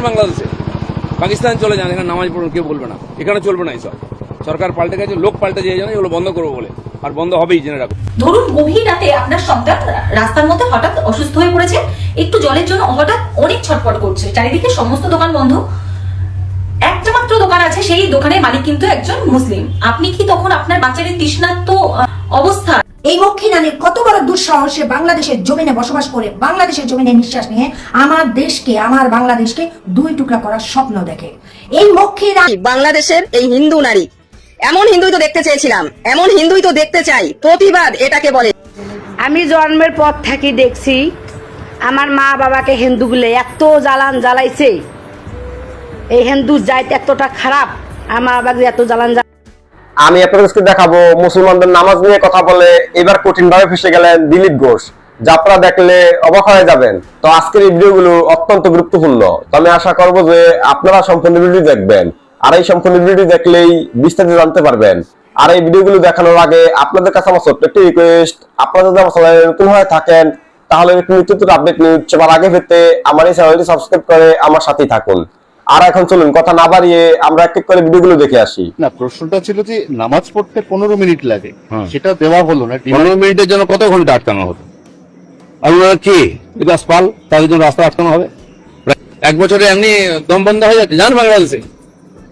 বাংলাদেশে, পাকিস্তান চলে যান, এখানে নামাজ পড়ুন, কেউ বলবে না, এখানে চলবে না এইসব। সরকার পাল্টে গেছে, লোক পাল্টে যায়, জানে এগুলো বন্ধ করবো বলে, আর বন্ধ হবেই, জেনে রাখো। ধরুন গভীর রাতে আপনার সন্তান রাস্তার মধ্যে হঠাৎ অসুস্থ হয়ে পড়েছে, একটু জলের জন্য হঠাৎ অনেক ছটফট করছে, চারিদিকে সমস্ত দোকান বন্ধ, একটা মাত্র দোকান আছে, সেই দোকানের মালিক কিন্তু একজন মুসলিম। আপনি কি তখন আপনার বাচ্চার তৃষ্ণার্ত অবস্থা, এই মক্ষী নারী কত বড় দুঃসাহসে বাংলাদেশের জমিনে বসবাস করে, বাংলাদেশের জমিনে নিঃশ্বাস নিয়ে আমার দেশকে, আমার বাংলাদেশকে দুই টুকরা করার স্বপ্ন দেখে। এই মক্ষী নারী বাংলাদেশের এই হিন্দু নারী, এমন হিন্দুই তো দেখতে চেয়েছিলাম, এমন হিন্দুই তো দেখতে চাই, প্রতিবাদ এটাকে বলে। আমি জন্মের পর থেকে দেখছি আমার মা বাবাকে হিন্দুগুলো এত জ্বালাইছে, এই হিন্দু জাত এতটা খারাপ, আমার বাবাকে এত জ্বালান। আমি আপনাদেরকে দেখাবো মুসলমানদের নামাজ নিয়ে কথা বলে এবার কঠিন ভাবে ফেসে গেলেন দিলীপ ঘোষ, যা আপনারা দেখলে অবাক হয়ে যাবেন। তো আজকের এই ভিডিওগুলো অত্যন্ত গুরুত্বপূর্ণ, তো আমি আশা করবো যে আপনারা সম্পূর্ণ ভিডিও দেখবেন, আর এই সম্পূর্ণ ভিডিও দেখলেই বিস্তারিত জানতে পারবেন। আর এই ভিডিওগুলো দেখানোর আগে আপনাদের কাছে আমার ছোট্ট একটি রিকোয়েস্ট, আপনারা যদি আমার চ্যানেলে নতুন হয়ে থাকেন তাহলে নিত্য আপডেট নিউজ সবার আগে পেতে আমার এই চ্যানেলটি সাবস্ক্রাইব করে আমার সাথেই থাকুন। আর এখন চলুন কথা না বাড়িয়ে আমরা এক এক করে ভিডিওগুলো দেখে আসি। না, প্রশ্নটা ছিল যে নামাজ পড়তে 15 মিনিট লাগে, সেটা দেওয়া হলো না। 15 মিনিটের জন্য কত ঘন্টা আটকানো হতো? আপনারা কি বিকাশ পাল, তাদের জন্য রাস্তা আটকানো হবে? 1 বছরে এমনি দম বন্ধ হয়ে যাচ্ছে, যান বাংলাদেশে,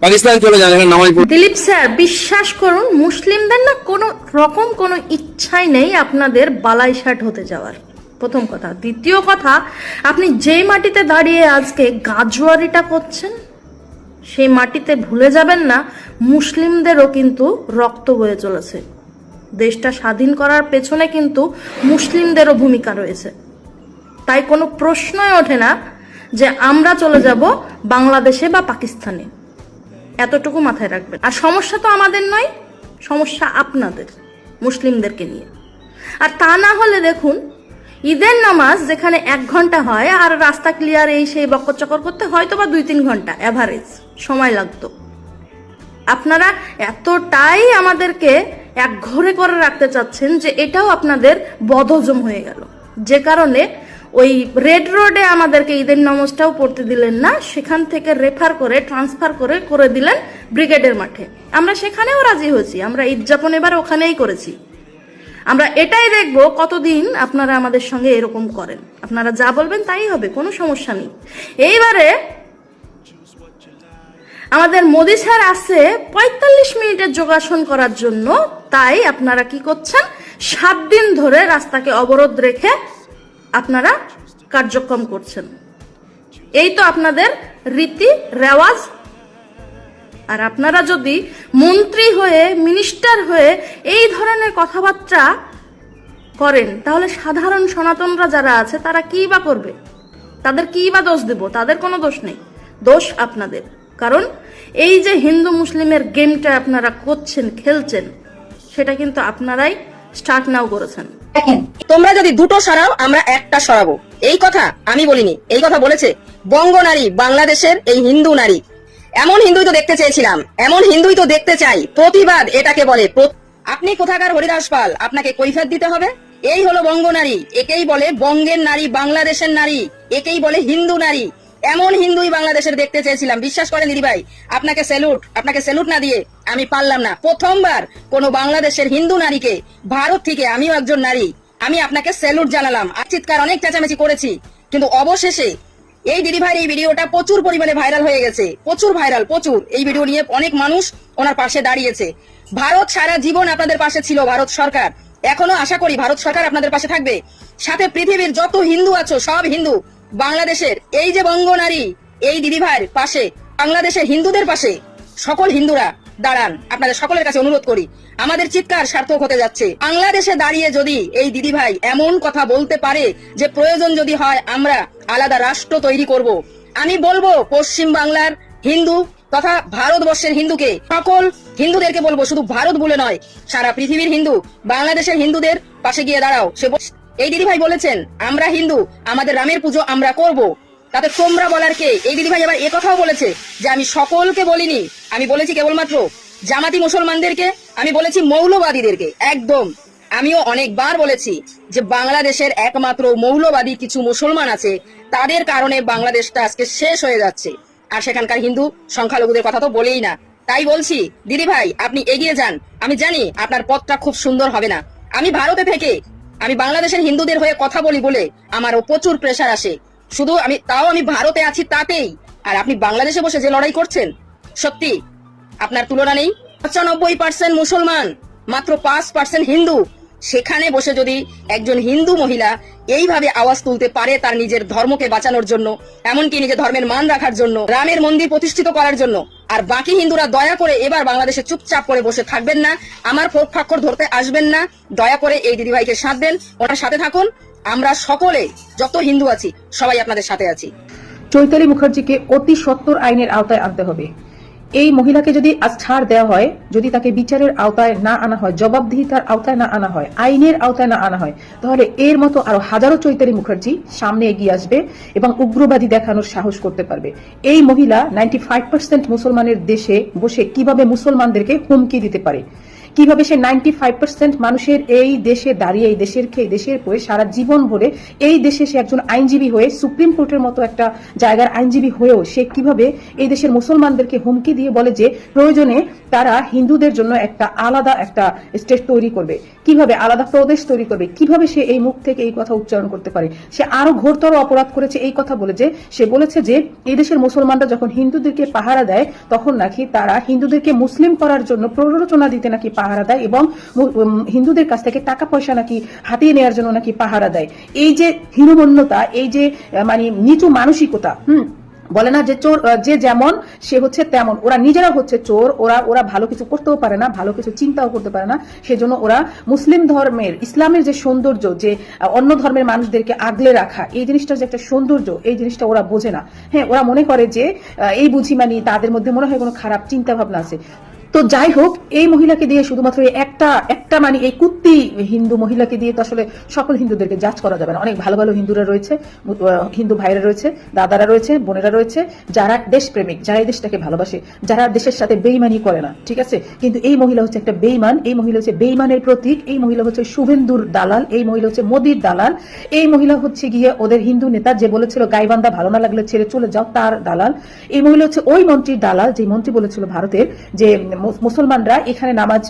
পাকিস্তান চলে যান, এখানে নামাজ পড়ুন। দিলীপ স্যার, বিশ্বাস করুন মুসলিমদের না কোনো রকম কোনো ইচ্ছাই নেই আপনাদের বালাইশাট হতে যাওয়ার, প্রথম কথা। দ্বিতীয় কথা, আপনি যেই মাটিতে দাঁড়িয়ে আজকে গাজুয়ারিটা করছেন, সেই মাটিতে ভুলে যাবেন না মুসলিমদেরও কিন্তু রক্ত বয়ে চলেছে। দেশটা স্বাধীন করার পেছনে কিন্তু মুসলিমদেরও ভূমিকা রয়েছে। তাই কোনো প্রশ্নই ওঠে না যে আমরা চলে যাব বাংলাদেশে বা পাকিস্তানে, এতটুকু মাথায় রাখবেন। আর সমস্যা তো আমাদের নয়, সমস্যা আপনাদের, মুসলিমদেরকে নিয়ে। আর তা না হলে দেখুন, ঈদের নামাজ যেখানে 1 ঘন্টা হয়, আর রাস্তা ক্লিয়ার এই সেই বকর চকর করতে হয়তো বা 2-3 ঘন্টা অ্যাভারেজ সময় লাগতো। আপনারা এতটাই আমাদেরকে একঘরে করে রাখতে চাচ্ছেন যে এটাও আপনাদের বদহজম হয়ে গেল, যে কারণে ওই রেড রোডে আমাদেরকে ঈদের নামাজটাও পড়তে দিলেন না, সেখান থেকে রেফার করে ট্রান্সফার করে দিলেন ব্রিগেডের মাঠে। আমরা সেখানেও রাজি হয়েছি, আমরা ঈদ যাপন এবার ওখানেই করেছি। আমরা এটাই দেখবো কতদিন আপনারা আমাদের সঙ্গে এরকম করেন। আপনারা যা বলবেন তাই হবে, কোনো সমস্যা নেই। এইবারে আমাদের মোদি স্যার আসছে 45 মিনিটের যোগাসন করার জন্য, তাই আপনারা কি করছেন, 7 দিন ধরে রাস্তাকে অবরোধ রেখে আপনারা কার্যক্রম করছেন। এই তো আপনাদের রীতি রেওয়াজ। আর আপনারা যদি মন্ত্রী হয়ে, মিনিস্টার হয়ে এই ধরনের কথাবার্তা করেন, তাহলে সাধারণ সনাতনরা যারা আছে তারা কি বা করবে? তাদের কি বা দোষ দেব? তাদের কোনো দোষ নেই, দোষ আপনাদের। কারণ এই যে হিন্দু মুসলিমের গেমটা আপনারা করছেন, খেলছেন, সেটা কিন্তু আপনারাই স্টার্ট নাও করেছেন। তোমরা যদি দুটো সরাও, আমরা একটা সরাবো, এই কথা আমি বলিনি, এই কথা বলেছে বঙ্গ নারী, বাংলাদেশের এই হিন্দু নারী। এমন হিন্দুই তো দেখতে চেয়েছিলাম, এমন হিন্দুই তো দেখতে চাই, প্রতিবাদ এটাকে বলে। আপনি কোথাকার হরিদাস পাল, আপনাকে কৈফিয়ত দিতে হবে। এই হলো বঙ্গ নারী, একেই বলে বঙ্গের নারী, বাংলাদেশের নারী, একেই বলে হিন্দু নারী। এমন হিন্দুই বাংলাদেশের দেখতে চেয়েছিলাম। বিশ্বাস করেন দিদি ভাই, আপনাকে স্যালুট না দিয়ে আমি পারলাম না। প্রথমবার কোন বাংলাদেশের হিন্দু নারীকে, ভারত থেকে, আমিও একজন নারী, আমি আপনাকে স্যালুট জানালাম। চিৎকার অনেক চেঁচামেচি করেছি, কিন্তু অবশেষে এই দিদি ভাইয়ের এই ভিডিওটা প্রচুর পরিমাণে ভাইরাল হয়ে গেছে, প্রচুর ভাইরাল, প্রচুর। এই ভিডিও নিয়ে অনেক মানুষ ওনার পাশে দাঁড়িয়েছে। ভারত সারা জীবন আপনাদের পাশে ছিল, ভারত সরকার, এখনো আশা করি ভারত সরকার আপনাদের পাশে থাকবে। সাথে পৃথিবীর যত হিন্দু আছো, সব হিন্দু বাংলাদেশের এই যে বঙ্গ নারী, এই দিদি ভাইয়ের পাশে, বাংলাদেশের হিন্দুদের পাশে সকল হিন্দুরা দাঁড়ান। আপনাদের সকলের কাছে অনুরোধ করি, আমাদের চিৎকার সার্থক হতে যাচ্ছে। বাংলাদেশে দাঁড়িয়ে যদি এই দিদি ভাই এমন কথা বলতে পারে যে প্রয়োজন যদি হয় আমরা আলাদা রাষ্ট্র তৈরি করব, আমি বলবো পশ্চিম বাংলার হিন্দু তথা ভারতবর্ষের হিন্দুকে, সকল হিন্দুদেরকে বলবো, শুধু ভারত বলে নয়, সারা পৃথিবীর হিন্দু বাংলাদেশের হিন্দুদের পাশে গিয়ে দাঁড়াও। এই দিদি ভাই বলেছেন আমরা হিন্দু, আমাদের রামের পুজো আমরা করব, তাতে তোমরা বলার কে? এই দিদি ভাই আবার একথাও বলেছে যে আমি সকলকে বলিনি, আমি বলেছি কেবলমাত্র জামাতি মুসলমানদেরকে, আমি বলেছি মৌলবাদীদেরকে। একদম আমিও অনেকবার বলেছি যে বাংলাদেশের একমাত্র মৌলবাদী কিছু মুসলমান আছে, তাদের কারণে বাংলাদেশটা আজকে শেষ হয়ে যাচ্ছে। আর সেখানকার হিন্দু সংখ্যালঘুদের কথা তো বলেই না। তাই বলছি দিদি ভাই, আপনি এগিয়ে যান। আমি জানি আপনার পথটা খুব সুন্দর হবে না। আমি ভারতে থেকে আমি বাংলাদেশের হিন্দুদের হয়ে কথা বলি বলে আমারও প্রচুর প্রেসার আসে। শুধু আমি ভারতে আছি তাতেই। আর আপনি বাংলাদেশে বসে যে লড়াই করছেন, সত্যি আপনার তুলনা নেই। 95% মুসলমান, মাত্র 5% হিন্দু। সেখানে বসে যদি একজন হিন্দু মহিলা এইভাবে আওয়াজ তুলতে পারে তার নিজের ধর্মকে বাঁচানোর জন্য, এমনকি নিজের ধর্মের মান রাখার জন্য, রামের মন্দির প্রতিষ্ঠিত করার জন্য, আর বাকি হিন্দুরা দয়া করে এবার বাংলাদেশে চুপচাপ করে বসে থাকবেন না, আমার পক্ষাক্ষর ধরতে আসবেন না। দয়া করে এই দিদিভাইকে সাথ দেন, ওনার সাথে থাকুন। আমরা সকলে যত হিন্দু আছি সবাই আপনাদের সাথে আছি। চৈতালি মুখার্জিকে অতি সত্বর আইনের আওতায় আনতে হবে। এই মহিলাকে যদি আজ ছাড় দেওয়া হয়, যদি তাকে বিচারের আওতায় না আনা হয়, জবাবদিহিতার আওতায় না আনা হয়, আইনের আওতায় না আনা হয়, তাহলে এর মতো আরো হাজারো চৈতালি মুখার্জি সামনে এগিয়ে আসবে এবং উগ্রবাদী দেখানোর সাহস করতে পারবে। এই মহিলা 95% মুসলমানের দেশে বসে কিভাবে মুসলমানদেরকে হুমকি দিতে পারে, কিভাবে সে 95% মানুষের এই দেশে দাঁড়িয়ে এই দেশের খেয়ে দেশের পরে সারা জীবন ভরে এই দেশে সে একজন আইনজীবী হয়ে সুপ্রিম কোর্টের মতো একটা জায়গার আইনজীবী হয়েও সে কিভাবে এই দেশের মুসলমানদেরকে হুমকি দিয়ে বলে যে প্রয়োজনে তারা হিন্দুদের জন্য একটা আলাদা একটা স্টেট তৈরি করবে, কিভাবে আলাদা প্রদেশ তৈরি করবে, কিভাবে সে এই মুখ থেকে এই কথা উচ্চারণ করতে পারে। সে আরো ঘোরতর অপরাধ করেছে এই কথা বলে যে সে বলেছে যে এই দেশের মুসলমানরা যখন হিন্দুদেরকে পাহারা দেয় তখন নাকি তারা হিন্দুদেরকে মুসলিম করার জন্য প্ররোচনা দিতে নাকি পাহারা দেয় এবং হিন্দুদের কাছ থেকে টাকা পয়সা নাকি হাতিয়ে নেওয়ার জন্য নাকি পাহারা দেয়। এই যে হীনমন্যতা, এই যে মানে নিচু মানসিকতা, বলে না যে চোর যে যেমন সে হচ্ছে তেমন, ওরা নিজেরা হচ্ছে চোর, ওরা ভালো কিছু করতেও পারে না, ভালো কিছু চিন্তাও করতে পারে না। সেজন্য ওরা মুসলিম ধর্মের, ইসলামের যে সৌন্দর্য, যে অন্য ধর্মের মানুষদেরকে আগলে রাখা, এই জিনিসটা যে একটা সৌন্দর্য, এই জিনিসটা ওরা বোঝে না। হ্যাঁ, ওরা মনে করে যে এই বুঝি মানে তাদের মধ্যে মনে হয় কোনো খারাপ চিন্তা ভাবনা আছে। তো যাই হোক, এই মহিলাকে দিয়ে শুধুমাত্র একটা মানে এই কুত্তি হিন্দু মহিলাকে দিয়ে তো আসলে সকল হিন্দুদেরকে জাজ করা যাবে না। অনেক ভালো ভালো হিন্দুরা রয়েছে, হিন্দু ভাইরা রয়েছে, দাদারা রয়েছে, বোনেরা রয়েছে, যারা দেশপ্রেমিক, যারা এই দেশটাকে ভালোবাসে, যারা দেশের সাথে বেইমানি করে না, ঠিক আছে। কিন্তু এই মহিলা হচ্ছে একটা বেইমান, এই মহিলা হচ্ছে বেইমানের প্রতীক, এই মহিলা হচ্ছে শুভেন্দুর দালাল, এই মহিলা হচ্ছে মোদির দালাল, এই মহিলা হচ্ছে গিয়ে ওদের হিন্দু নেতা যে বলেছিল গাইবান্ধা ভালো না লাগলে ছেড়ে চলে যাও, তার দালাল। এই মহিলা হচ্ছে ওই মন্ত্রীর দালাল যে মন্ত্রী বলেছিল ভারতের যে মুসলমানরা এখানে নামাজ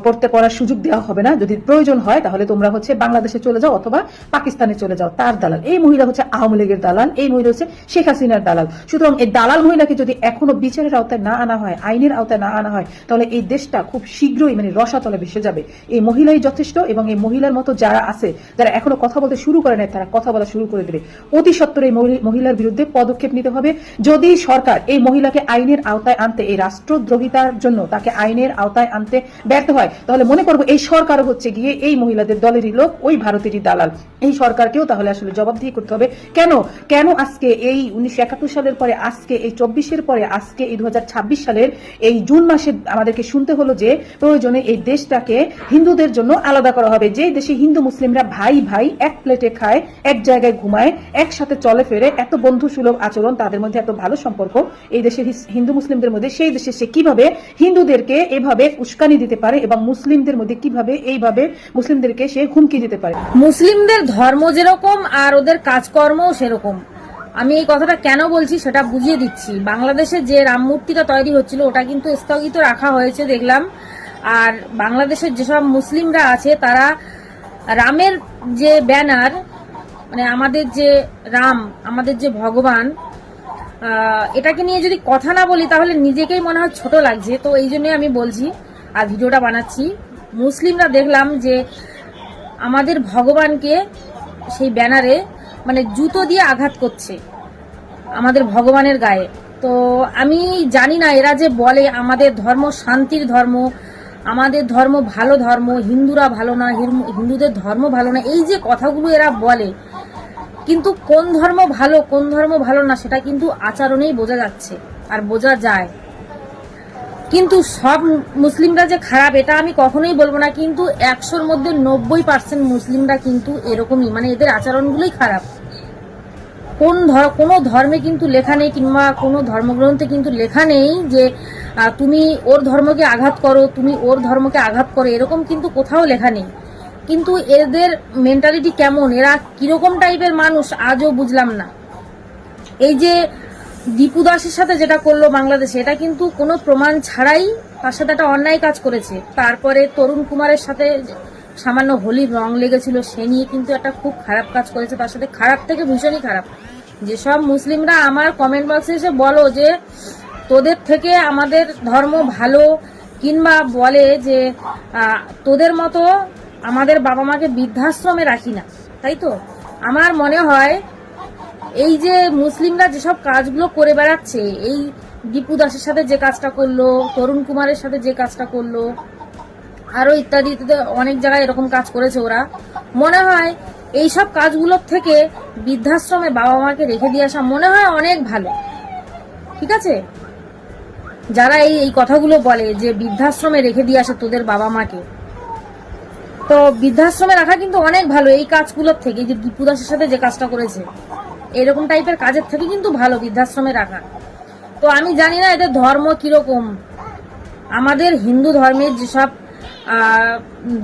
পড়তে পড়ার সুযোগ দেওয়া হবে না, যদি প্রয়োজন হয় তাহলে তোমরা হচ্ছে বাংলাদেশে চলে যাও অথবা পাকিস্তানে চলে যাও, তার দালাল। এই মহিলা হচ্ছে আওয়ামী লীগের দালাল, এই মহিলা হচ্ছে শেখ হাসিনার দালাল। সুতরাং এই দালাল মহিলাকে যদি এখনো বিচারের আওতায় না আনা হয়, আইনের আওতায় না আনা হয়, তাহলে এই দেশটা খুব শীঘ্রই মানে রসাতলে ভেসে যাবে। এই মহিলাই যথেষ্ট এবং এই মহিলার মতো যারা আছে, যারা এখনো কথা বলতে শুরু করে নাই, তারা কথা বলা শুরু করে দেবে। অতি সত্বর এই মহিলার বিরুদ্ধে পদক্ষেপ নিতে হবে। যদি সরকার এই মহিলাকে আইনের আওতায় আনতে, এই রাষ্ট্রদ্রোহিতার জন্য তাকে আইনের আওতায় আনতে ব্যর্থ হয়, তাহলে মনে করবো এই সরকারও হচ্ছে গিয়ে এই মহিলাদের দলেরই লোক, ওই ভারতেরই দালাল। এই সরকারকেও তাহলে আসলে জবাবদিহি করতে হবে। কেন আজকে এই 1971 সালের পরে, আজকে এই 24-এর পরে, আজকে এই 2026 সালের এই জুন মাসে আমাদেরকে শুনতে হলো যে প্রয়োজনে এই দেশটাকে হিন্দুদের জন্য আলাদা করা হবে। যে দেশে হিন্দু মুসলিমরা ভাই ভাই এক প্লেটে খায়, এক জায়গায় ঘুমায়, একসাথে চলে ফেরে, এত বন্ধু সুলভ আচরণ, তাদের মধ্যে এত ভালো সম্পর্ক এই দেশের হিন্দু মুসলিমদের মধ্যে, সেই দেশে সে কিভাবে হিন্দুদেরকে এভাবে উস্কানি দিতে পারে এবং মুসলিমদের মধ্যে কিভাবে এইভাবে মুসলিমদেরকে সে হুমকি দিতে পারে। মুসলিমদের ধর্ম যেরকম আর ওদের কাজকর্মও সেরকম। আমি এই কথাটা কেন বলছি সেটা বুঝিয়ে দিচ্ছি। বাংলাদেশে যে রাম মূর্তিটা তৈরি হচ্ছিল ওটা কিন্তু স্থগিত রাখা হয়েছে দেখলাম। আর বাংলাদেশের যেসব মুসলিমরা আছে তারা রামের যে ব্যানার, মানে আমাদের যে রাম, আমাদের যে ভগবান, এটাকে নিয়ে যদি কথা না বলি তাহলে নিজেকেই মনে হয় ছোট লাগছে। তো এই জন্যই আমি বলছি আর ভিডিওটা বানাচ্ছি। মুসলিমরা দেখলাম যে আমাদের ভগবানকে সেই ব্যানারে মানে জুতো দিয়ে আঘাত করছে আমাদের ভগবানের গায়ে। তো আমি জানি না, এরা যে বলে আমাদের ধর্ম শান্তির ধর্ম, আমাদের ধর্ম ভালো ধর্ম, হিন্দুরা ভালো না, হিন্দুদের ধর্ম ভালো না, এই যে কথাগুলো এরা বলে, কিন্তু কোন ধর্ম ভালো কোন ধর্ম ভালো না সেটা কিন্তু আচরণেই বোঝা যাচ্ছে আর বোঝা যায়। কিন্তু সব মুসলিমরা যে খারাপ এটা আমি কখনোই বলবো না, কিন্তু 100-র মধ্যে 90% মুসলিমরা কিন্তু এরকমই, মানে এদের আচরণগুলোই খারাপ। কোনো ধর্মে কিন্তু লেখা নেই, কিংবা কোনো ধর্মগ্রন্থে কিন্তু লেখা নেই যে তুমি ওর ধর্মকে আঘাত করো, তুমি ওর ধর্মকে আঘাত করো, এরকম কিন্তু কোথাও লেখা নেই। কিন্তু এদের মেন্টালিটি কেমন, এরা কিরকম টাইপের মানুষ আজও বুঝলাম না। এই যে দীপু দাসের সাথে যেটা করলো বাংলাদেশে, এটা কিন্তু কোনো প্রমাণ ছাড়াই তার সাথে একটা অন্যায় কাজ করেছে। তারপরে তরুণ কুমারের সাথে সামান্য হোলির রং লেগেছিল, সে নিয়ে কিন্তু একটা খুব খারাপ কাজ করেছে, তার সাথে খারাপ থেকে ভীষণই খারাপ। যেসব মুসলিমরা আমার কমেন্ট বক্সে এসে বলো যে তোদের থেকে আমাদের ধর্ম ভালো, কিংবা বলে যে তোদের মতো আমাদের বাবা মাকে বৃদ্ধাশ্রমে রাখি না, তাই তো আমার মনে হয় এই যে মুসলিমরা যেসব কাজগুলো করে বেড়াচ্ছে, এই দীপু দাসের সাথে যে কাজটা করলো, তরুণ কুমারের সাথে যে কাজটা করলো, আরো ইত্যাদি অনেক জায়গায় এরকম কাজ করেছে ওরা, মনে হয় এইসব কাজগুলোর থেকে বৃদ্ধাশ্রমে বাবা মাকে রেখে দিয়ে আসা মনে হয় অনেক ভালো। ঠিক আছে, যারা এই কথাগুলো বলে যে বৃদ্ধাশ্রমে রেখে দিয়ে আসে তোদের বাবা মাকে, তো বৃদ্ধাশ্রমে রাখা কিন্তু অনেক ভালো এই কাজগুলোর থেকে। যে দীপু দাসের সাথে যে কাজটা করেছে, এরকম টাইপের কাজের থেকে কিন্তু ভালো বৃদ্ধাশ্রমে রাখা। তো আমি জানি না এদের ধর্ম কিরকম। আমাদের হিন্দু ধর্মের যেসব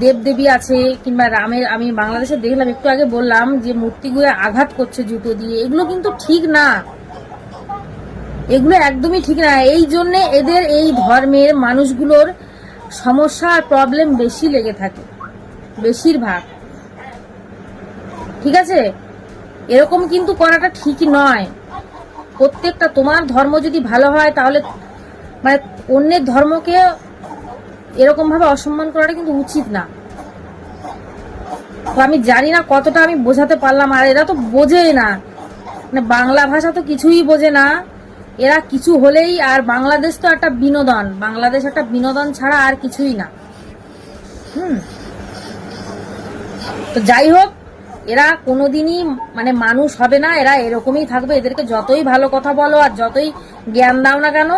দেবদেবী আছে, কিংবা রামের, আমি বাংলাদেশে দেখলাম একটু আগে বললাম যে মূর্তিগুলো আঘাত করছে জুতো দিয়ে, এগুলো কিন্তু ঠিক না, এগুলো একদমই ঠিক না। এই জন্য এদের এই ধর্মের মানুষগুলোর সমস্যা আর প্রবলেম বেশি লেগে থাকে, বেশিরভাগ। ঠিক আছে, এরকম কিন্তু করাটা ঠিক নয়। প্রত্যেকটা তোমার ধর্ম যদি ভালো হয়, তাহলে মানে অন্যের ধর্মকে এরকম ভাবে অসম্মান করাটা কিন্তু উচিত না। তো আমি জানি না কতটা আমি বোঝাতে পারলাম। আর এরা তো বোঝেই না, মানে বাংলা ভাষা তো কিছুই বোঝে না এরা। কিছু হলেই, আর বাংলাদেশ তো একটা বিনোদন, বাংলাদেশ একটা বিনোদন ছাড়া আর কিছুই না। তো যাই হোক, এরা কোনোদিনই মানে মানুষ হবে না, এরা এরকমই থাকবে। এদেরকে যতই ভালো কথা বলো আর যতই জ্ঞান দাও না কেন,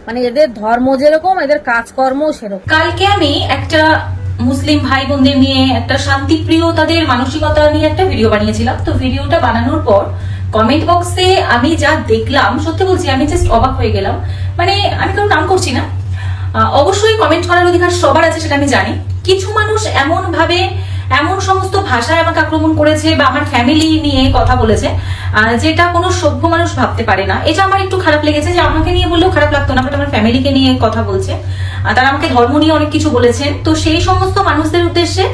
মানে এদের ধর্ম যেরকম এদের কাজকর্ম সেরকম। কালকে আমি একটা মুসলিম ভাই বোনদের নিয়ে, একটা শান্তিপ্রিয় তাদের মানসিকতা নিয়ে একটা ভিডিও বানিয়েছিলাম। তো ভিডিওটা বানানোর পর কমেন্ট বক্সে আমি যা দেখলাম, সত্যি বলছি আমি জাস্ট অবাক হয়ে গেলাম। মানে আমি কারো নাম করছি না, অবশ্যই কমেন্ট করার অধিকার সবার আছে, সেটা আমি জানি। কিছু মানুষ এমন ভাবে, এমন সমস্ত ভাষায় আমাকে আক্রমণ করেছে বা আমার ফ্যামিলি নিয়ে কথা বলেছে, যেটা কোনো সভ্য মানুষ ভাবতে পারে না। এটা আমার একটু খারাপ লেগেছে, যে আমাকে নিয়ে বললেও খারাপ লাগতো না, বাট আমার ফ্যামিলিকে নিয়ে কথা বলছে, তারা আমাকে ধর্ম নিয়ে অনেক কিছু বলেছেন। তো সেই সমস্ত মানুষদের উদ্দেশ্যে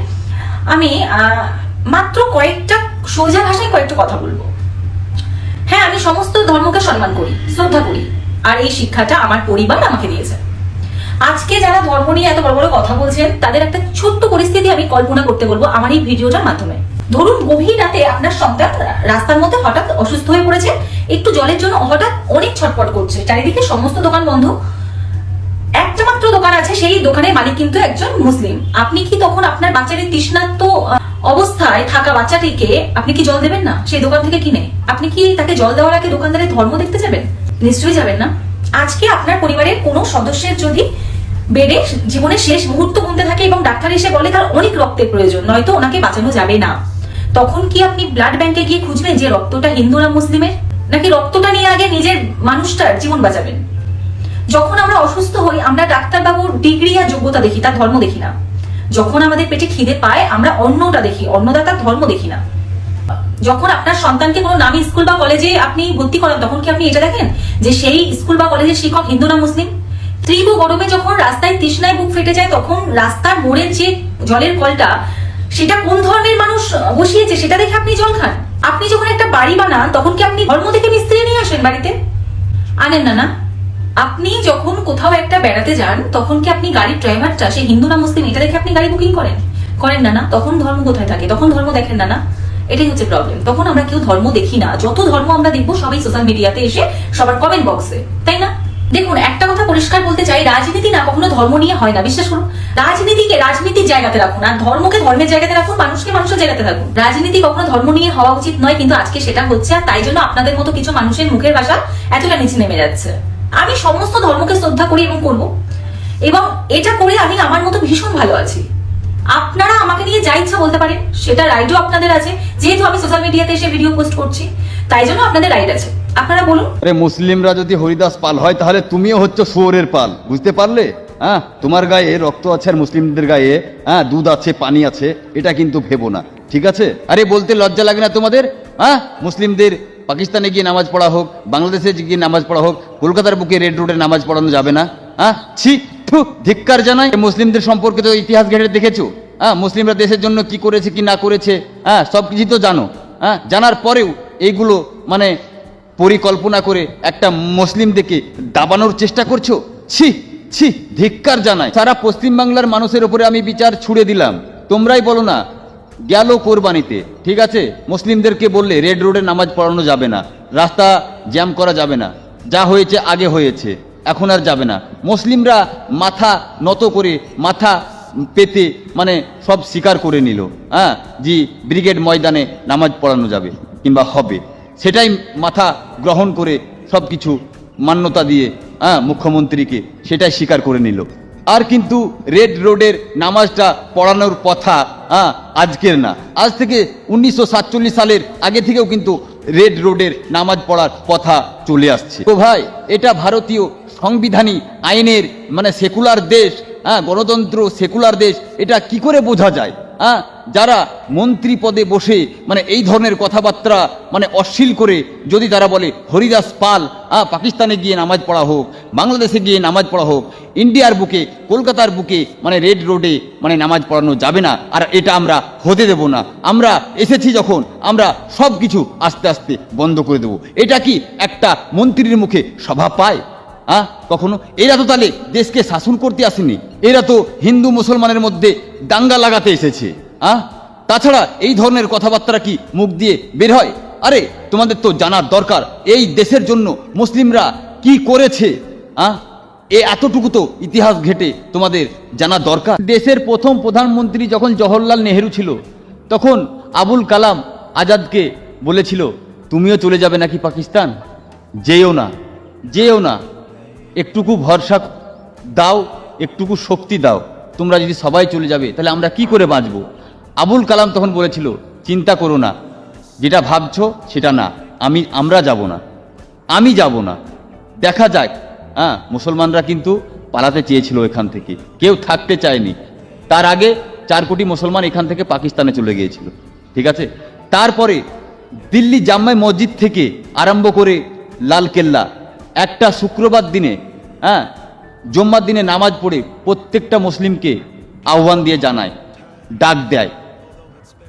আমি মাত্র কয়েকটা সোজা ভাষায় কয়েকটা কথা বলবো। হ্যাঁ, আমি সমস্ত ধর্মকে সম্মান করি, শ্রদ্ধা করি, আর এই শিক্ষাটা আমার পরিবার আমাকে দিয়েছে। আজকে যারা ধর্ম নিয়ে এত বড় বড় কথা বলছেন, তাদের একটা ছোট্ট পরিস্থিতি আমি কল্পনা করতে বলবো আমার এই ভিডিওটার মাধ্যমে। ধরুন গভীর রাতে আপনার সন্তান রাস্তার মধ্যে হঠাৎ অসুস্থ হয়ে পড়েছে, একটু জলের জন্য হঠাৎ অনেক ছটফট করছে, চারিদিকে সমস্ত দোকান বন্ধ, একটা মাত্র দোকান আছে, সেই দোকানের মালিক কিন্তু একজন মুসলিম। আপনি কি তখন আপনার বাচ্চাটির তৃষ্ণার্ত অবস্থায় থাকা বাচ্চাটিকে আপনি কি জল দেবেন না সেই দোকান থেকে কিনে? আপনি কি তাকে জল দেওয়ার আগে দোকানদারের ধর্ম দেখতে যাবেন? নিশ্চয়ই যাবেন না। আজকে আপনার পরিবারের কোনো সদস্যের যদি বেডে জীবনের শেষ মুহূর্ত গুনতে থাকে এবং ডাক্তার এসে বলে তার অনেক রক্তের প্রয়োজন, নয়তো ওনাকে বাঁচানো যাবে না, তখন কি আপনি ব্লাড ব্যাংকে গিয়ে খুঁজবেন যে রক্তটা হিন্দু না মুসলিমের, নাকি রক্তটা নিয়ে আগে নিজের মানুষটার জীবন বাঁচাবেন? যখন আমরা অসুস্থ হই, আমরা ডাক্তারবাবুর ডিগ্রি আর যোগ্যতা দেখি, তার ধর্ম দেখি না। যখন আমাদের পেটে খিদে পায়, আমরা অন্নটা দেখি, অন্নদাতার ধর্ম দেখি না। যখন আপনার সন্তানকে কোনো নামী স্কুল বা কলেজে আপনি ভর্তি করেন, তখন কি আপনি এটা দেখেন যে সেই স্কুল বা কলেজের শিক্ষক হিন্দু না মুসলিম? তীব্র গরমে যখন রাস্তায় তৃষ্ণায় বুক ফেটে যায়, তখন রাস্তার মোড়ের যে জলের কলটা, সেটা কোন ধর্মের মানুষ বসিয়েছে সেটা দেখে আপনি জল খান। আপনি যখন একটা বাড়ি বানান, তখন কি আপনি ধর্ম থেকে মিস্ত্রি নিয়ে আসেন বাড়িতে? আনেন না, না। আপনি যখন কোথাও একটা বেড়াতে যান, তখন কি আপনি গাড়ির ড্রাইভারটা সে হিন্দু না মুসলিম এটা দেখে আপনি গাড়ি বুকিং করেন? করেন না, না। তখন ধর্ম কোথায় থাকে? তখন ধর্ম দেখেন না, না। এটাই হচ্ছে প্রবলেম। তখন আমরা কেউ ধর্ম দেখি না। যত ধর্ম আমরা দেখবো সবাই সোশ্যাল মিডিয়াতে এসে সবার কমেন্ট বক্সে, তাই না? দেখুন, একটা কথা পরিষ্কার বলতে চাই, রাজনীতি না কখনো ধর্ম নিয়ে হয় না, বিশ্বাস করুন। রাজনীতিকে রাজনীতির জায়গাতে রাখুন, আর ধর্মকে ধর্মের জায়গাতে রাখুন, মানুষকে মানুষের জায়গাতে রাখুন। রাজনীতি কখনো ধর্ম নিয়ে হওয়া উচিত নয়, কিন্তু আজকে সেটা হচ্ছে, আর তাই জন্য আপনাদের মতো কিছু মানুষের মুখের ভাষা এতটা নিচে নেমে যাচ্ছে। আমি সমস্ত ধর্মকে শ্রদ্ধা করি এবং করব, এবং এটা করে আমি আমার মতো ভীষণ ভালো আছি। আপনারা আমাকে নিয়ে যা ইচ্ছা বলতে পারেন, সেটা রাইটও আপনাদের আছে। যেহেতু আমি সোশ্যাল মিডিয়াতে এসে ভিডিও পোস্ট করছি, তাই জন্য আপনাদের রাইট আছে। আপনারা বলুন। আরে মুসলিমরা যদি হরিদাস পাল হয় তাহলে তুমিও হচ্ছে শুয়োরের পাল, বুঝতে পারলে? হ্যাঁ, তোমার গায়ে রক্ত আছে আর মুসলিমদের গায়ে দুধ আছে, পানি আছে, এটা কিন্তু ভেবো না, ঠিক আছে? আরে বলতে লজ্জা লাগে না তোমাদের? মুসলিমদের পাকিস্তানে গিয়ে নামাজ পড়া হোক, বাংলাদেশে গিয়ে নামাজ পড়া হোক, কলকাতার বুকে রেড রোডে নামাজ পড়ানো যাবে না? ছি, ধিক্কার জানাই। মুসলিমদের সম্পর্কে তো ইতিহাস ঘেটে দেখেছো। মুসলিমরা দেশের জন্য কি করেছে কি না করেছে, সবকিছু তো জানো। জানার পরেও এইগুলো মানে পরিকল্পনা করে একটা মুসলিমদেরকে দাবানোর চেষ্টা করছো। ছি ছি, ধিক্কার জানাই। সারা পশ্চিমবাংলার মানুষের উপরে আমি বিচার ছুড়ে দিলাম, তোমরাই বলো না গেল কোরবানিতে, ঠিক আছে? মুসলিমদেরকে বললে রেড রোডে নামাজ পড়ানো যাবে না, রাস্তা জ্যাম করা যাবে না, যা হয়েছে আগে হয়েছে, এখন আর যাবে না। মুসলিমরা মাথা নত করে, মাথা পেতে মানে সব স্বীকার করে নিল, জি ব্রিগেড ময়দানে নামাজ পড়ানো যাবে কিংবা হবে, সেটাই মাথা গ্রহণ করে সব কিছু মান্যতা দিয়ে মুখ্যমন্ত্রীকে সেটাই স্বীকার করে নিল। আর কিন্তু রেড রোডের নামাজটা পড়ানোর কথা আজকের না, আজ থেকে 1947 সালের আগে থেকেও কিন্তু রেড রোডের নামাজ পড়ার কথা চলে আসছে। তো ভাই, এটা ভারতীয় সংবিধানী আইনের মানে সেকুলার দেশ, গণতন্ত্র সেকুলার দেশ, এটা কি করে বোঝা যায়? যারা মন্ত্রী পদে বসে মানে এই ধরনের কথাবার্তা মানে অশ্লীল করে যদি তারা বলে হরিদাস পাল পাকিস্তানে গিয়ে নামাজ পড়া হোক, বাংলাদেশে গিয়ে নামাজ পড়া হোক, ইন্ডিয়ার বুকে কলকাতার বুকে মানে রেড রোডে মানে নামাজ পড়ানো যাবে না, আর এটা আমরা হতে দেব না। আমরা এসেছি যখন, আমরা সব কিছু আস্তে আস্তে বন্ধ করে দেব। এটা কি একটা মন্ত্রীর মুখে সভা পায় কখনো? এরা তো তাহলে দেশকে শাসন করতে আসেনি, এরা তো হিন্দু মুসলমানের মধ্যে দাঙ্গা লাগাতে এসেছে। তাছাড়া এই ধরনের কথাবার্তা কি মুখ দিয়ে বের হয়? আরে তোমাদের তো জানার দরকার এই দেশের জন্য মুসলিমরা কি করেছে। এতটুকু তো ইতিহাস ঘেটে তোমাদের জানা দরকার। দেশের প্রথম প্রধানমন্ত্রী যখন জওহরলাল নেহেরু ছিল, তখন আবুল কালাম আজাদকে বলেছিল তুমিও চলে যাবে নাকি পাকিস্তান? যেও না, যেও না, একটুকু ভরসা দাও, একটুকু শক্তি দাও, তোমরা যদি সবাই চলে যাবে তাহলে আমরা কি করে বাঁচবো? আবুল কালাম তখন বলেছিল চিন্তা করো না, যেটা ভাবছো সেটা না, আমরা যাব না, আমি যাব না, দেখা যাক। মুসলমানরা কিন্তু পালাতে চেয়েছিল এখান থেকে, কেউ থাকতে চায়নি। তার আগে 4 কোটি মুসলমান এখান থেকে পাকিস্তানে চলে গিয়েছিল, ঠিক আছে? তারপরে দিল্লি জাম্মা মসজিদ থেকে আরম্ভ করে লালকেল্লা একটা শুক্রবার দিনে জুম্মার দিনে নামাজ পড়ে প্রত্যেকটা মুসলিমকে আহ্বান দিয়ে জানায়, ডাক দেয়।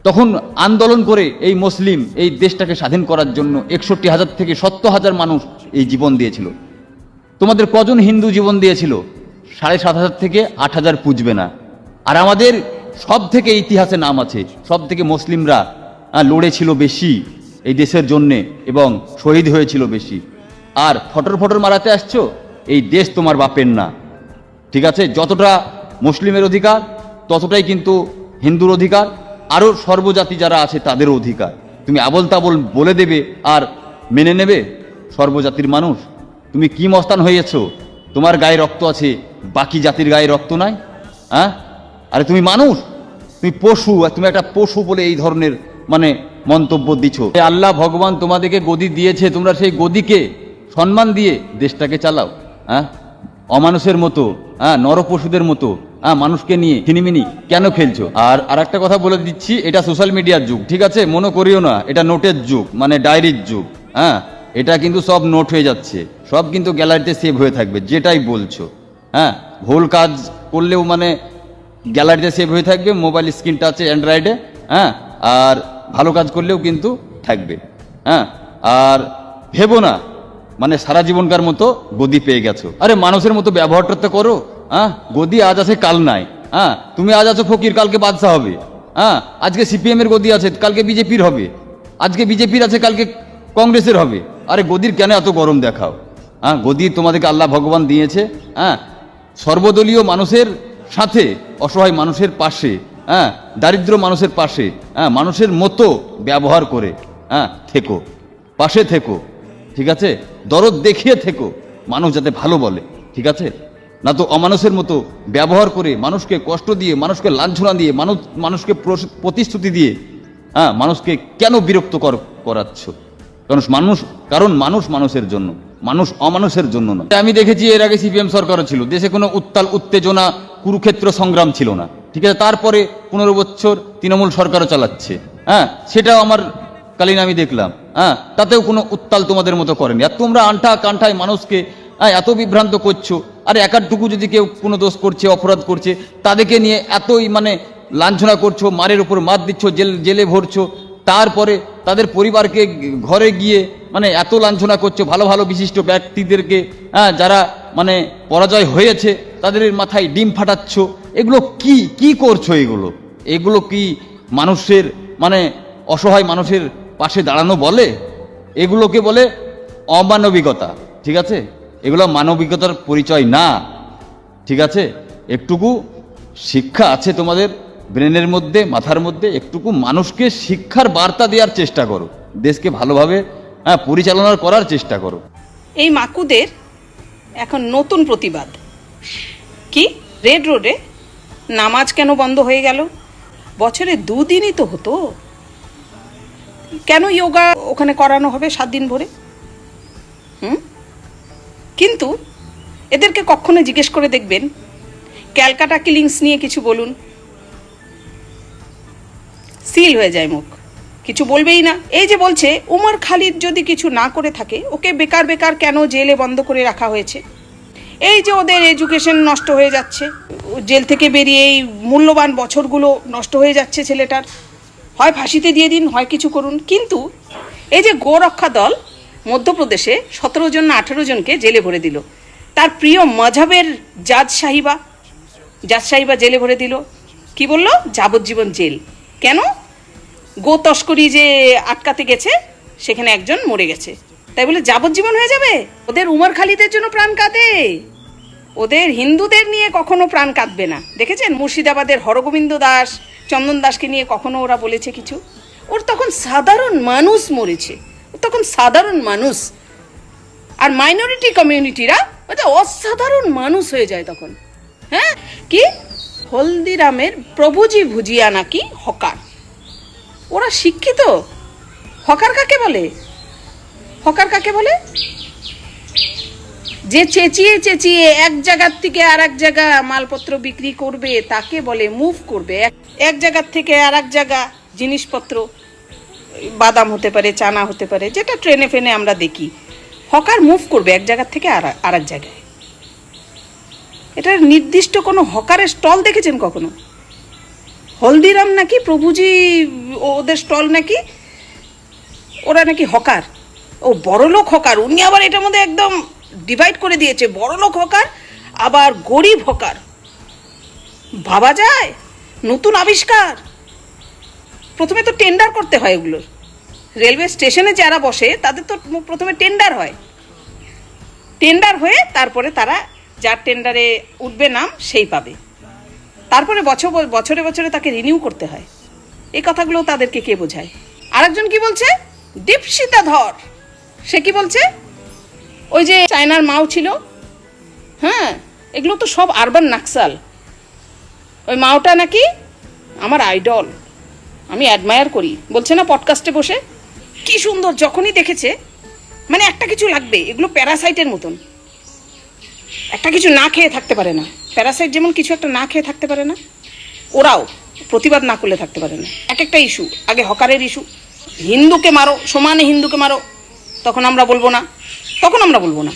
তখন আন্দোলন করে এই মুসলিম এই দেশটাকে স্বাধীন করার জন্য 61,000 থেকে 70,000 মানুষ এই জীবন দিয়েছিল। তোমাদের কজন হিন্দু জীবন দিয়েছিল? 7,500 থেকে 8,000 পুজবে না। আর আমাদের সব থেকে ইতিহাসে নাম আছে, সব থেকে মুসলিমরা লড়েছিল বেশি এই দেশের জন্যে এবং শহীদ হয়েছিল বেশি। আর ফটর ফটর মারাতে আসছো, এই দেশ তোমার বাপের না, ঠিক আছে? যতটা মুসলিমের অধিকার ততটাই কিন্তু হিন্দুর অধিকার, আরও সর্বজাতি যারা আছে তাদেরও অধিকার। তুমি আবল তাবল বলে দেবে আর মেনে নেবে সর্বজাতির মানুষ? তুমি কি মস্তান হয়েছো? তোমার গায়ে রক্ত আছে, বাকি জাতির গায়ে রক্ত নাই? আরে তুমি মানুষ, তুমি পশু, তুমি একটা পশু বলে এই ধরনের মানে মন্তব্য দিচ্ছ। আল্লাহ ভগবান তোমাদেরকে গদি দিয়েছে, তোমরা সেই গদিকে সম্মান দিয়ে দেশটাকে চালাও। অমানুষের মতো, নরপশুদের মতো মানুষকে নিয়ে খিনিমিনি কেন খেলছো? আর একটা কথা বলে দিচ্ছি, এটা সোশ্যাল মিডিয়ার যুগ, ঠিক আছে? মনে করিও না এটা নোটের যুগ, মানে ডায়েরির যুগ। এটা কিন্তু সব নোট হয়ে যাচ্ছে, সব কিন্তু গ্যালারিতে সেভ হয়ে থাকবে যেটাই বলছো। ভুল কাজ করলেও মানে গ্যালারিতে সেভ হয়ে থাকবে, মোবাইল স্ক্রিনটা আছে অ্যান্ড্রয়েডে, আর ভালো কাজ করলেও কিন্তু থাকবে। আর ভেবো না মানে সারা জীবনকার মতো গদি পেয়ে গেছো। আরে মানুষের মতো ব্যবহারটা তো করো। গদি আজ আছে কাল নাই। তুমি আজ আছো ফকির, কালকে বাদশা হবে। আজকে সিপিএম এর গদি আছে, কালকে বিজেপির হবে। আজকে বিজেপির আছে, কালকে কংগ্রেসের হবে। আরে গদির কেন এত গরম দেখাও? গদি তোমাদেরকে আল্লাহ ভগবান দিয়েছে সর্বদলীয় মানুষের সাথে, অসহায় মানুষের পাশে, দারিদ্র মানুষের পাশে, মানুষের মতো ব্যবহার করে থেকো, পাশে থেকো, ঠিক আছে? দরদ দেখিয়ে থেকো, মানুষ যাতে ভালো বলে, ঠিক আছে? না তো অমানুষের মতো ব্যবহার করে, মানুষকে কষ্ট দিয়ে, মানুষকে লাঞ্ছনা দিয়ে, মানুষকে প্রতিশ্রুতি দিয়ে মানুষকে কেন বিরক্ত করাচ্ছ? কারণ মানুষ মানুষের জন্য, মানুষ অমানুষের জন্য না। আমি দেখেছি এর আগে সিপিএম সরকারও ছিল, দেশে কোনো উত্তাল উত্তেজনা, কুরুক্ষেত্র সংগ্রাম ছিল না, ঠিক আছে? তারপরে 15 বছর তৃণমূল সরকারও চালাচ্ছে, সেটাও আমার কালীন আমি দেখলাম, তাতেও কোনো উত্তাল তোমাদের মতো করেনি। আর তোমরা আন্টা কান্ঠায় মানুষকে এত বিভ্রান্ত করছো। আর একাটুকু যদি কেউ কোনো দোষ করছে, অপরাধ করছে, তাদেরকে নিয়ে এতই লাঞ্ছনা করছো, মারের উপর মার দিচ্ছ, জেলে ভরছো, তারপরে তাদের পরিবারকে ঘরে গিয়ে এত লাঞ্ছনা করছো, ভালো ভালো বিশিষ্ট ব্যক্তিদেরকে যারা পরাজয় হয়েছে তাদের মাথায় ডিম ফাটাচ্ছ। এগুলো কি করছো? এগুলো কি মানুষের অসহায় মানুষের পাশে দাঁড়ানো বলে? এগুলোকে বলে অমানবিকতা, ঠিক আছে? এগুলো মানবিকতার পরিচয় না, ঠিক আছে? একটুকু শিক্ষা আছে তোমাদের ব্রেনের মধ্যে, মাথার মধ্যে, একটুকু মানুষকে শিক্ষার বার্তা দেওয়ার চেষ্টা করো, দেশকে ভালোভাবে পরিচালনা করার চেষ্টা করো। এই মাকুদের এখন নতুন প্রতিবাদ কি, রেড রোডে নামাজ কেন বন্ধ হয়ে গেল? বছরে 2 দিনই তো হতো, কেন যোগা ওখানে করানো হবে 7 দিন ভরে? কিন্তু এদেরকে কখনো জিজ্ঞেস করে দেখবেন ক্যালকাটা কিলিংস নিয়ে কিছু বলুন, সিল হয়ে যায় মুখ, কিছু বলবেই না। এই যে বলছে উমর খালিদ যদি কিছু না করে থাকে, ওকে বেকার বেকার কেন জেলে বন্ধ করে রাখা হয়েছে? এই যে ওদের এডুকেশন নষ্ট হয়ে যাচ্ছে, জেল থেকে বেরিয়ে এই মূল্যবান বছরগুলো নষ্ট হয়ে যাচ্ছে ছেলেটার, হয় ফাঁসিতে দিয়ে দিন, হয় কিছু করুন। কিন্তু এই যে গোরক্ষা দল মধ্যপ্রদেশে 17 জন না 18 জনকে জেলে ভরে দিল, তার প্রিয় মজহবের জাজ সাহিবা জেলে ভরে দিল। কি বলল? যাবজ্জীবন জেল। কেন? গো তস্করি যে আটকাতে গেছে, সেখানে একজন মরে গেছে, তাই বলে যাবজ্জীবন হয়ে যাবে? ওদের উমর খালিদের জন্য প্রাণ কাঁদে, ওদের হিন্দুদের নিয়ে কখনো প্রাণ কাঁদবে না। দেখেছেন মুর্শিদাবাদের হরগোবিন্দ দাস, চন্দন দাসকে নিয়ে কখনো ওরা বলেছে কিছু? ওর তখন সাধারণ মানুষ মরেছে, তখন সাধারণ মানুষ, আর মাইনরিটি কমিউনিটিরা অসাধারণ মানুষ হয়ে যায় তখন। হ্যাঁ, কি হলদিরামের প্রভুজি ভুজিয়া নাকি হকার? ওরা শিক্ষিত? হকার কাকে বলে? হকার কাকে বলে? যে চেঁচিয়ে চেঁচিয়ে এক জায়গার থেকে আর এক জায়গা মালপত্র বিক্রি করবে, তাকে বলে মুভ করবে। এক জায়গার থেকে আর এক জায়গা জিনিসপত্র, বাদাম হতে পারে, চানা হতে পারে, যেটা ট্রেনে ফেনে আমরা দেখি, হকার মুভ করবে এক জায়গার থেকে আর এক জায়গায়। এটার নির্দিষ্ট কোনো হকারের স্টল দেখেছেন কখনো? হলদিরাম নাকি প্রভুজি ওদের স্টল নাকি, ওরা নাকি হকার। ও বড়লোক হকার, উনি আবার এটার মধ্যে একদম ডিভাইড করে দিয়েছে, বড়লোক হকার আবার গরিব হকার। ভাবা যায়? নতুন আবিষ্কার। প্রথমে তো টেন্ডার করতে হয় এগুলোর, রেলওয়ে স্টেশনে যারা বসে তাদের তো প্রথমে টেন্ডার হয়, টেন্ডার হয়ে তারপরে তারা যার টেন্ডারে উঠবে নাম সেই পাবে, তারপরে বছরে বছরে তাকে রিনিউ করতে হয়। এই কথাগুলো তাদেরকে কে বোঝায়? আরেকজন কি বলছে? দীপশিতা ধর, সে কি বলছে? ওই যে চায়নার মাও ছিল, হ্যাঁ, এগুলো তো সব আরবান নাক্সাল। ওই মাওটা নাকি আমার আইডল, আমি অ্যাডমায়ার করি, বলছে না পডকাস্টে বসে। কি সুন্দর, যখনই দেখেছে একটা কিছু লাগবে, এগুলো প্যারাসাইটের মতন, একটা কিছু না খেয়ে থাকতে পারে না। প্যারাসাইট যেমন কিছু একটা না খেয়ে থাকতে পারে না, ওরাও প্রতিবাদ না করলে থাকতে পারে না। এক একটা ইস্যু, আগে হকারের ইস্যু, হিন্দুকে মারো, সমানে হিন্দুকে মারো, তখন আমরা বলবো না,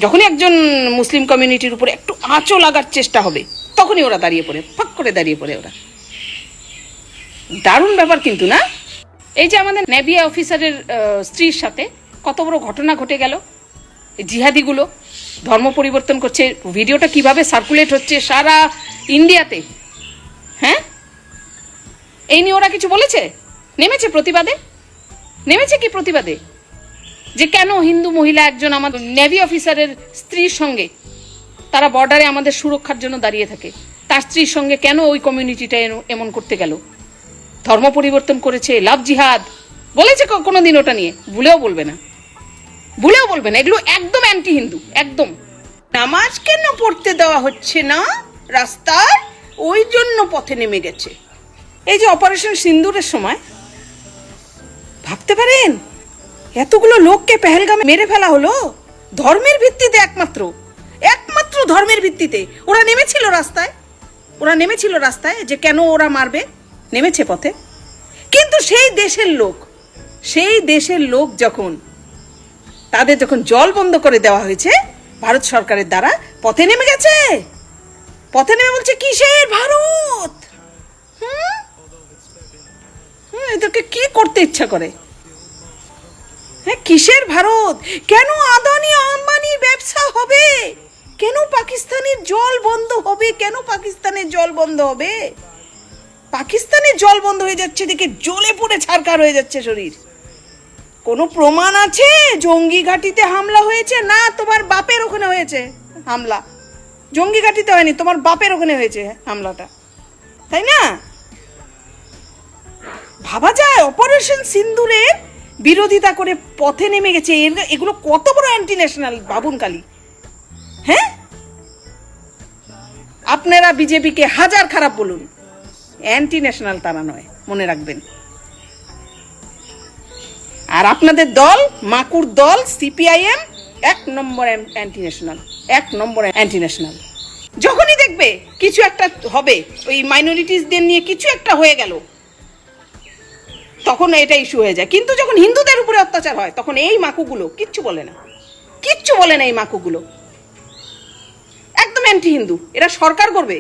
যখনই একজন মুসলিম কমিউনিটির উপরে একটু আঁচও লাগার চেষ্টা হবে, তখনই ওরা দাঁড়িয়ে পড়ে, ফাঁক করে দাঁড়িয়ে পড়ে ওরা। দারুণ ব্যাপার কিন্তু, না? এই যে আমাদের নেভিয়া অফিসারের স্ত্রীর সাথে কত বড় ঘটনা ঘটে গেল, জিহাদিগুলো ধর্ম পরিবর্তন করছে, ভিডিওটা কিভাবে সার্কুলেট হচ্ছে সারা ইন্ডিয়াতে। হ্যাঁ, এই নিয়ে ওরা কিছু বলেছে? নেমেছে প্রতিবাদে? নেমেছে কি প্রতিবাদে? যে কেন হিন্দু মহিলা একজন আমাদের নেভি অফিসারের স্ত্রীর সঙ্গে, তারা বর্ডারে আমাদের সুরক্ষার জন্য দাঁড়িয়ে থাকে, তার স্ত্রীর সঙ্গে কেন ওই কমিউনিটিটা এমন করতে গেল? ধর্ম পরিবর্তন করেছে, লাভ জিহাদ বলেছে কোনোদিন? ওটা নিয়ে ভুলেও বলবে না, এগুলো একদম অ্যান্টি হিন্দু, একদম। নামাজ কেন পড়তে দেওয়া হচ্ছে না রাস্তায়, ওই জন্য পথে নেমে গেছে। এই যে অপারেশন সিন্দুরের সময় ভাবতে পারেন এতগুলো লোককে পেহেলগামে মেরে ফেলা হলো ধর্মের ভিত্তিতে, একমাত্র ধর্মের ভিত্তিতে ওরা নেমেছিল রাস্তায় যে কেন ওরা মারবে, নেমেছে পথে। কিন্তু সেই দেশের লোক যখন তাদের যখন জল বন্ধ করে দেওয়া হয়েছে ভারত সরকারের দ্বারা, পথে নেমে গেছে। পথে নেমে বলছে কিসের ভারত, এদেরকে কি করতে ইচ্ছা করে? হ্যাঁ, কিসের ভারত? কেন আদানি আম্বানি ব্যবসা হবে? কেন পাকিস্তানের জল বন্ধ হবে? পাকিস্তানের জল বন্ধ হয়ে যাচ্ছে, দেখে জ্বলে পড়ে ছারখার হয়ে যাচ্ছে শরীর। কোনো প্রমাণ আছে জঙ্গি ঘাঁটিতে হামলা হয়েছে? না, তোমার বাপের ওখানে হয়েছে হামলা, জঙ্গি ঘাঁটিতে হয়নি, তোমার বাপের ওখানে হয়েছে হামলাটা, তাই না? ভাবা যায় অপারেশন সিন্দুরের বিরোধিতা করে পথে নেমে গেছে। এগুলো কত বড় অ্যান্টি ন্যাশনাল বাবুন কালী। হ্যাঁ, আপনারা বিজেপিকে হাজার খারাপ বলুন, অ্যান্টি ন্যাশনাল তারা নয়, মনে রাখবেন। আর আপনাদের দল, মাকুর দল সিপিআইএম, 1 নম্বর অ্যান্টি ন্যাশনাল। যখনই দেখবে কিছু একটা হবে, ওই মাইনরিটিসদের নিয়ে কিছু একটা হয়ে গেল, তখন এটা ইস্যু হয়ে যায়। কিন্তু যখন হিন্দুদের উপরে অত্যাচার হয় তখন এই মাকুগুলো কিচ্ছু বলে না। এই মাকুগুলো একদম অ্যান্টি হিন্দু। এরা সরকার করবে,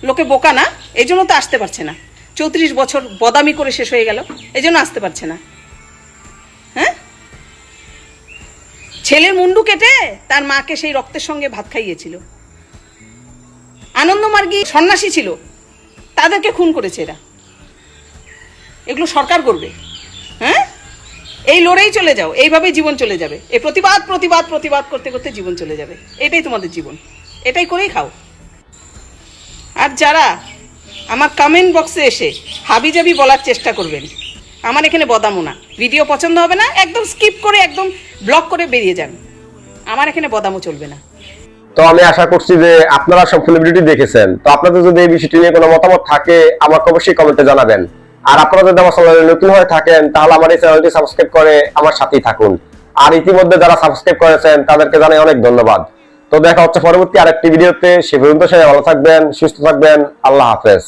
লোকে বোকা না, এই জন্য তো আসতে পারছে না। 34 বছর বদামি করে শেষ হয়ে গেল, এই জন্য আসতে পারছে না। হ্যাঁ, ছেলের মুন্ডু কেটে তার মাকে সেই রক্তের সঙ্গে ভাত খাইয়েছিল। আনন্দমার্গী সন্ন্যাসী ছিল, তাদেরকে খুন করেছে এরা। এগুলো সরকার করবে? হ্যাঁ, এই লড়াই চলে যাও, এইভাবেই জীবন চলে যাবে। এই প্রতিবাদ করতে করতে জীবন চলে যাবে। এটাই তোমাদের জীবন, এটাই করেই খাও। আর যারা আমার কমেন্ট বক্সে এসে হাবিজাবি বলার চেষ্টা করবেন, আমার এখানে বদামো না। ভিডিও পছন্দ হবে না, একদম স্কিপ করে একদম ব্লক করে বেরিয়ে যান। আমার এখানে বদামো চলবে না। তো আমি আশা করছি যে আপনারা সম্পূর্ণ ভিডিওটি দেখেছেন। তো আপনাদের যদি এই বিষয়টি নিয়ে কোনো মতামত থাকে আমাকে অবশ্যই কমেন্টে জানাবেন। আর আপনারা যদি আমার চ্যানেলে নতুন হয়ে থাকেন তাহলে আমার এই চ্যানেলটি সাবস্ক্রাইব করে আমার সাথেই থাকুন। আর ইতিমধ্যে যারা সাবস্ক্রাইব করেছেন তাদেরকে জানাই অনেক ধন্যবাদ। তো দেখা হচ্ছে পরবর্তী আরেকটি ভিডিওতে। সে পর্যন্ত সবাই ভালো থাকবেন, সুস্থ থাকবেন। আল্লাহ হাফেজ।